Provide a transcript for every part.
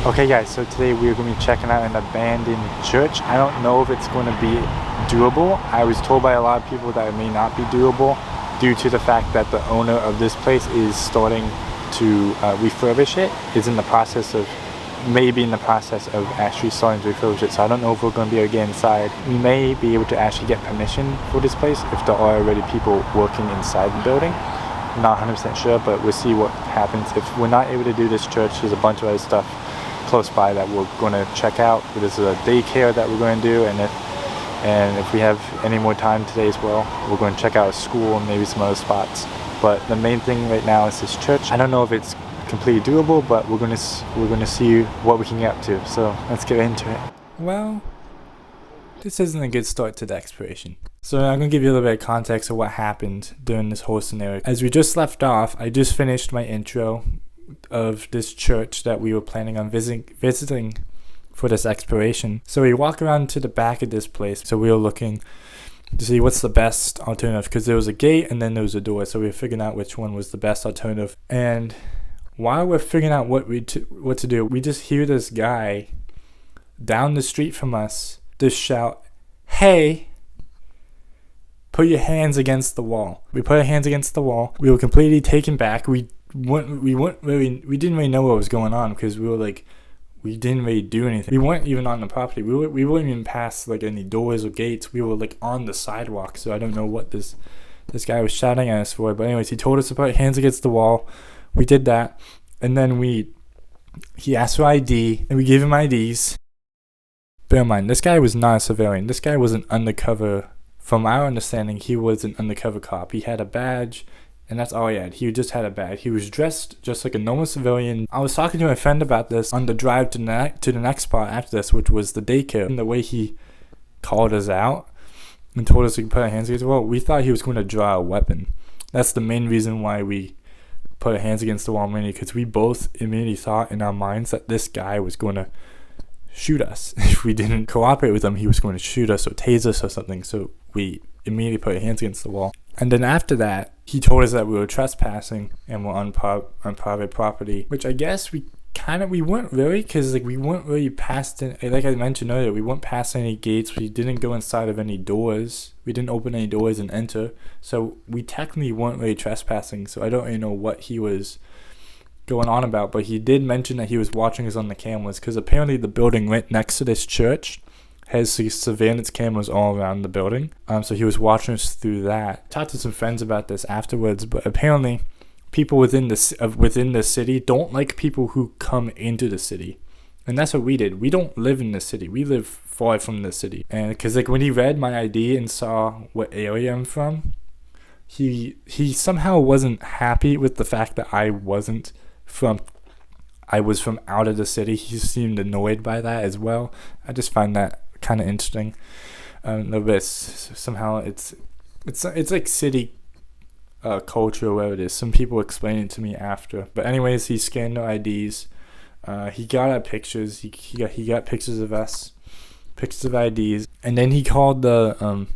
Okay guys, so today we're going to be checking out an abandoned church. I don't know if it's going to be doable. I was told by a lot of people that it may not be doable due to the fact that the owner of this place is starting to refurbish it. Is in the process of, maybe in the process of actually starting to refurbish it. So I don't know if we're going to be able to get inside. We may be able to actually get permission for this place if there are already people working inside the building. I'm not 100% sure, but we'll see what happens. If we're not able to do this church, there's a bunch of other stuff close by that we're going to check out. There's a daycare that we're going to do, and if we have any more time today as well, we're going to check out a school and maybe some other spots. But the main thing right now is this church. I don't know if it's completely doable, but we're going to see what we can get up to. So let's get into it. Well, this isn't a good start to the exploration. So I'm going to give you a little bit of context of what happened during this whole scenario. As we just left off, I just finished my intro of this church that we were planning on visiting for this exploration. So we walk around to the back of this place. So we were looking to see what's the best alternative, because there was a gate and then there was a door. So we were figuring out which one was the best alternative. And while we're figuring out what to do, we just hear this guy down the street from us just shout, "Hey, put your hands against the wall." We put our hands against the wall. We were completely taken back. We didn't really know what was going on, because we didn't really do anything. We weren't even on the property. We weren't even past like any doors or gates. We were like on the sidewalk. So I don't know what this guy was shouting at us for. But anyways, he told us to put our hands against the wall. We did that, and then he asked for ID, and we gave him IDs. Bear in mind, this guy was not a civilian. This guy was an undercover. From our understanding, he was an undercover cop. He had a badge. And that's all he had. He just had a badge. He was dressed just like a normal civilian. I was talking to my friend about this on the drive to the next spot after this, which was the daycare. And the way he called us out and told us we could put our hands against the wall, we thought he was going to draw a weapon. That's the main reason why we put our hands against the wall, mainly because we both immediately thought in our minds that this guy was going to shoot us. If we didn't cooperate with him, he was going to shoot us or tase us or something. So we immediately put our hands against the wall. And then after that, he told us that we were trespassing and were on private property, which I guess we weren't really, because we weren't really past it. Like I mentioned earlier, we weren't past any gates. We didn't go inside of any doors. We didn't open any doors and enter. So we technically weren't really trespassing. So I don't really know what he was going on about, but he did mention that he was watching us on the cameras, because apparently the building right next to this church has surveillance cameras all around the building. So he was watching us through that. Talked to some friends about this afterwards, but apparently people within the city don't like people who come into the city. And that's what we did. We don't live in the city. We live far from the city. And because when he read my ID and saw what area I'm from, he somehow wasn't happy with the fact that I was from out of the city. He seemed annoyed by that as well. I just find that kind of interesting. A little bit. Somehow it's like city culture or whatever it is. Some people explained it to me after. But anyways, he scanned our IDs. He got our pictures. He got pictures of us, pictures of IDs, and then he called the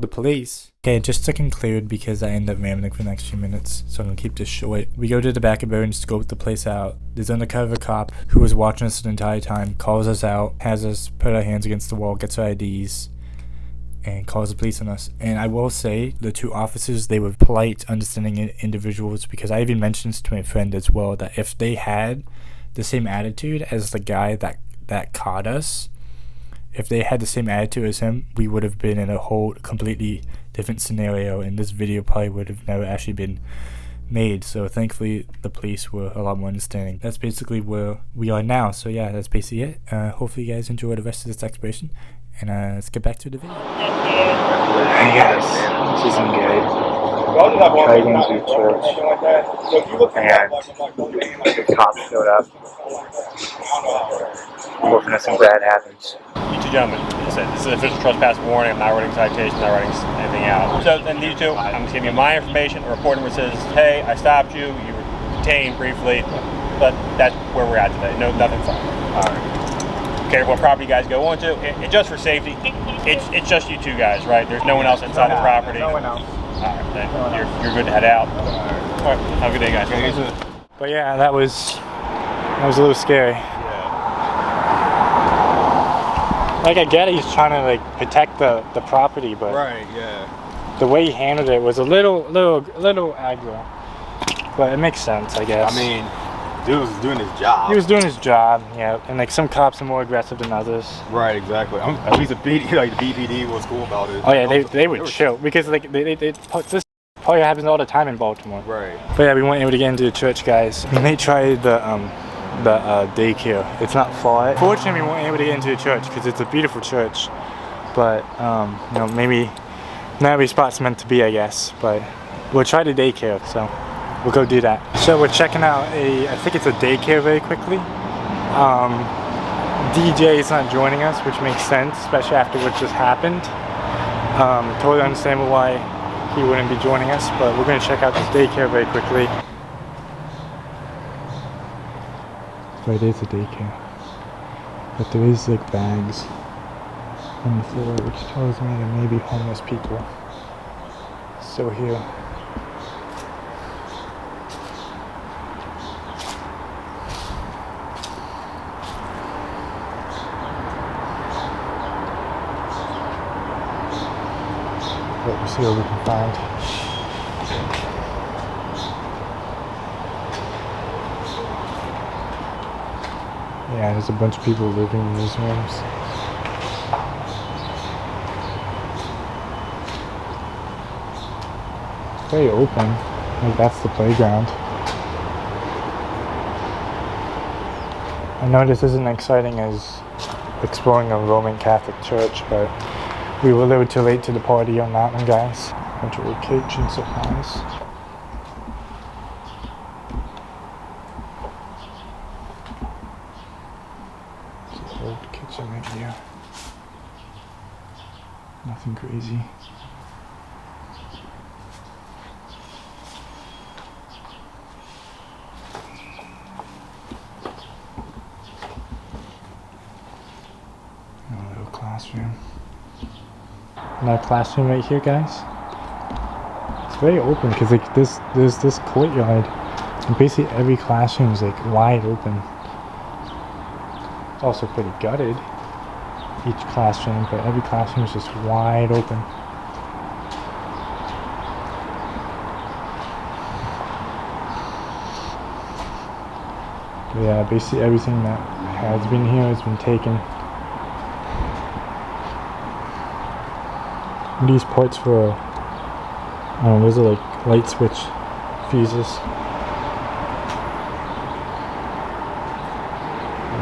police. Okay, just to conclude, because I end up rambling for the next few minutes, so I'm gonna keep this short. We go to the back of the building, scope the place out. There's an undercover cop who was watching us the entire time, calls us out, has us put our hands against the wall, gets our IDs, and calls the police on us. And I will say, the two officers, they were polite, understanding individuals, because I even mentioned this to my friend as well, that if they had the same attitude as the guy that caught us, if they had the same attitude as him, we would have been in a whole completely different scenario, and this video probably would have never actually been made. So thankfully the police were a lot more understanding. That's basically where we are now. So yeah, that's basically it. Hopefully you guys enjoy the rest of this exploration, and let's get back to the video. Hey guys, this is Engage. Trading to church, and the cops showed up. Hoping nothing bad happens. You two gentlemen, this is an official trespass warning. I'm not writing citations, not writing anything out. So then you two, I'm just giving you my information, a report that says, hey, I stopped you, you were detained briefly, but that's where we're at today. No, nothing fun. Alright. Okay, what property you guys go on to, and just for safety, it's just you two guys, right? There's no one else inside the property? No one else. Alright, then you're good to head out. Alright, have a good day, guys. But yeah, that was a little scary. Like I get it, he's trying to like protect the property, but Right, yeah. the way he handled it was a little aggro. But it makes sense, I guess. I mean, dude was doing his job. He was doing his job, yeah. And like some cops are more aggressive than others. Right, exactly. At least the BPD was cool about it. Oh yeah, they would chill because like this probably happens all the time in Baltimore. Right. But yeah, we weren't able to get into the church, guys. We may try the daycare. It's not far. Fortunately, we weren't able to get into the church because it's a beautiful church. But you know, maybe not every spot's meant to be, I guess. But we'll try the daycare, so we'll go do that. So we're checking out I think it's a daycare very quickly. DJ is not joining us, which makes sense, especially after what just happened. Totally understandable why he wouldn't be joining us, but we're going to check out this daycare very quickly. So it is a daycare, but there is like bags on the floor, which tells me there may be homeless people still here. But we'll see what we can find. Yeah, there's a bunch of people living in these rooms. It's very open. Like that's the playground. I know this isn't exciting as exploring a Roman Catholic church, but we were a little too late to the party on that one, guys. A bunch of old kitchen supplies. Old kitchen right here. Nothing crazy. A little classroom. Another classroom right here, guys. It's very open because like there's this courtyard, and basically every classroom is like wide open. It's also pretty gutted, each classroom, but every classroom is just wide open. But yeah, basically everything that has been here has been taken. These parts for, those are like light switch fuses.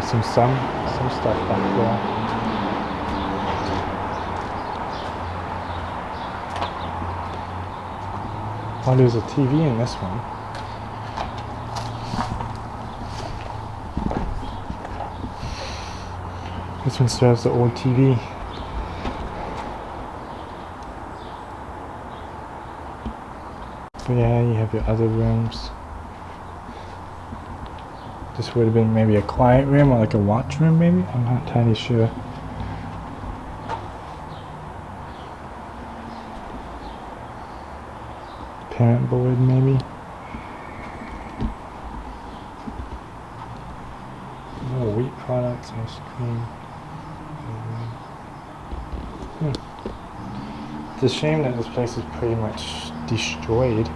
Some stuff back there. Oh, there's a TV in this one. This one serves the old TV. But yeah, you have your other rooms. This would have been maybe a quiet room or like a watch room maybe? I'm not entirely sure. Parent board maybe? Oh, wheat products, ice cream. It's a shame that this place is pretty much destroyed.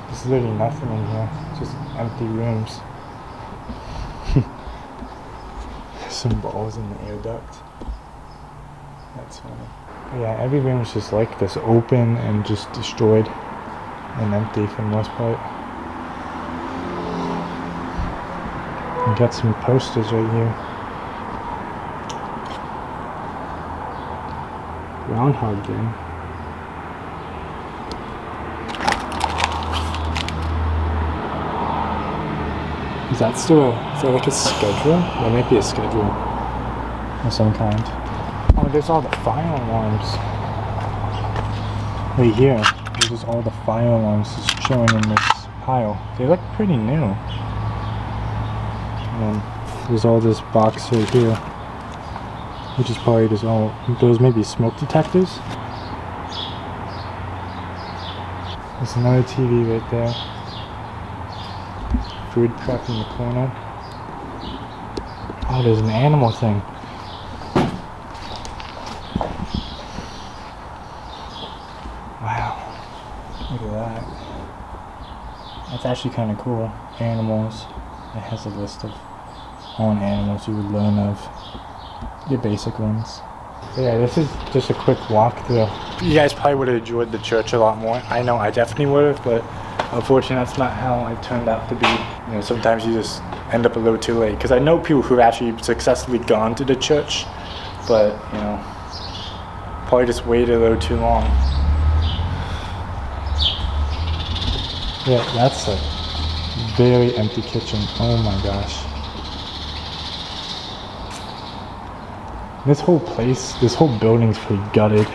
There's literally nothing in here, just empty rooms. Some balls in the air duct. That's funny. But yeah, every room is just like this, open and just destroyed and empty for the most part. You got some posters right here. Groundhog Day. Is that like a schedule? There might be a schedule of some kind. Oh, there's all the fire alarms. Right here, there's just all the fire alarms just chilling in this pile. They look pretty new. And then there's all this box right here, which is probably just all, those may be smoke detectors. There's another TV right there. Food prep in the corner. Oh, there's an animal thing. It's actually kind of cool. Animals. It has a list of all animals you would learn of. Your basic ones. So yeah, this is just a quick walkthrough. You guys probably would have enjoyed the church a lot more. I know I definitely would have, but unfortunately that's not how it turned out to be. You know, sometimes you just end up a little too late. Because I know people who've actually successfully gone to the church, but you know, probably just waited a little too long. Yeah, that's a very empty kitchen. Oh my gosh. This whole place, this whole building's pretty gutted. It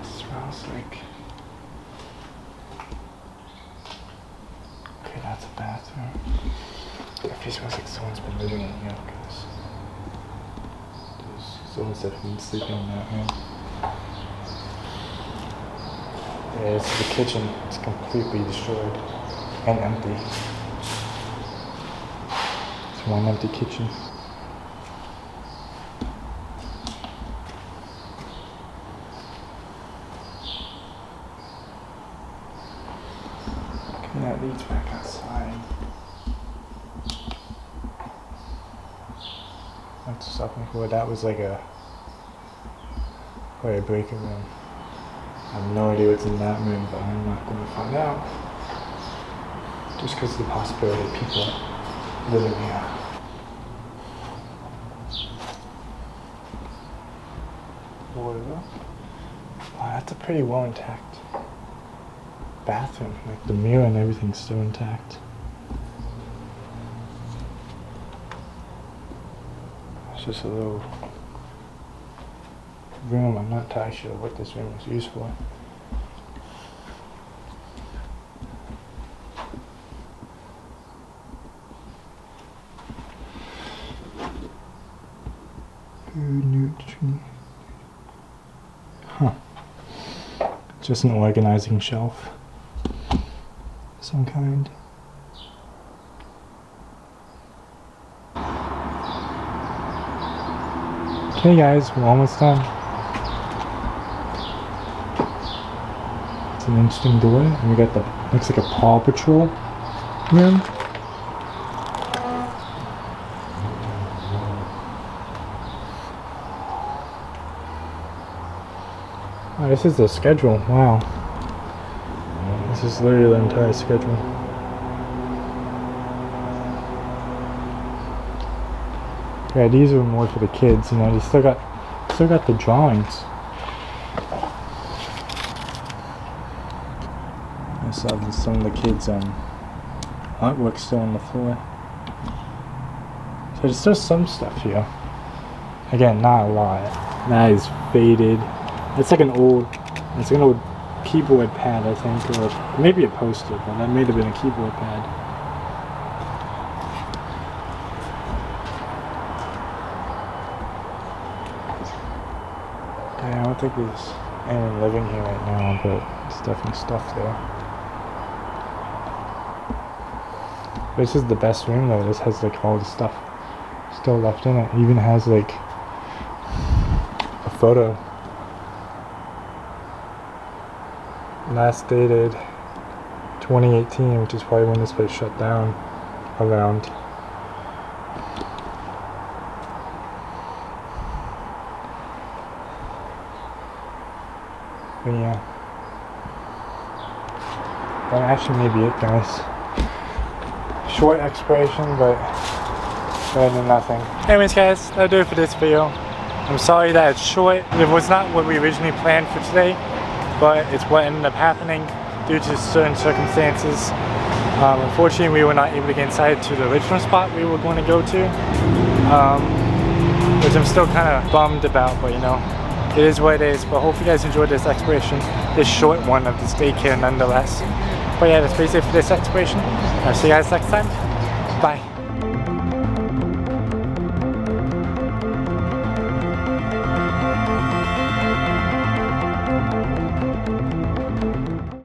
smells like... Okay, that's a bathroom. It smells like someone's been living in here because someone's definitely sleeping in that room. Yeah, this is the kitchen. It's completely destroyed and empty. It's one empty kitchen. Okay, that leads back outside. That's something cool. That was like a breaker room. I have no idea what's in that room, but I'm not going to find out. Just because of the possibility of people living here. Wow, that's a pretty well intact bathroom. Like the mirror and everything's still intact. It's just a little room. I'm not entirely sure what this room is used for. Huh. Just an organizing shelf of some kind. Okay guys, we're almost done. It's an interesting door, and we got the, looks like a Paw Patrol room. Oh, this is the schedule, wow. This is literally the entire schedule. Yeah, these are more for the kids, you know, they still got the drawings. I saw some of the kids' artwork still on the floor. So there's still some stuff here. Again, not a lot. That is faded. It's like an old keyboard pad, I think, or maybe a poster, but that may have been a keyboard pad. I don't think there's anyone living here right now, but there's definitely stuff there. This is the best room though. This has like all the stuff still left in it. It even has like a photo. Last dated 2018, which is probably when this place shut down around. But yeah, that actually may be it, guys. Short expiration, but better than nothing. Anyways, guys, that'll do it for this video. I'm sorry that it's short. It was not what we originally planned for today, but it's what ended up happening due to certain circumstances. Unfortunately, we were not able to get inside to the original spot we were going to go to, which I'm still kind of bummed about, but you know, it is what it is. But hopefully you guys enjoyed this exploration, this short one of this daycare nonetheless. But yeah, that's basically it for this exploration. I'll see you guys next time. Bye.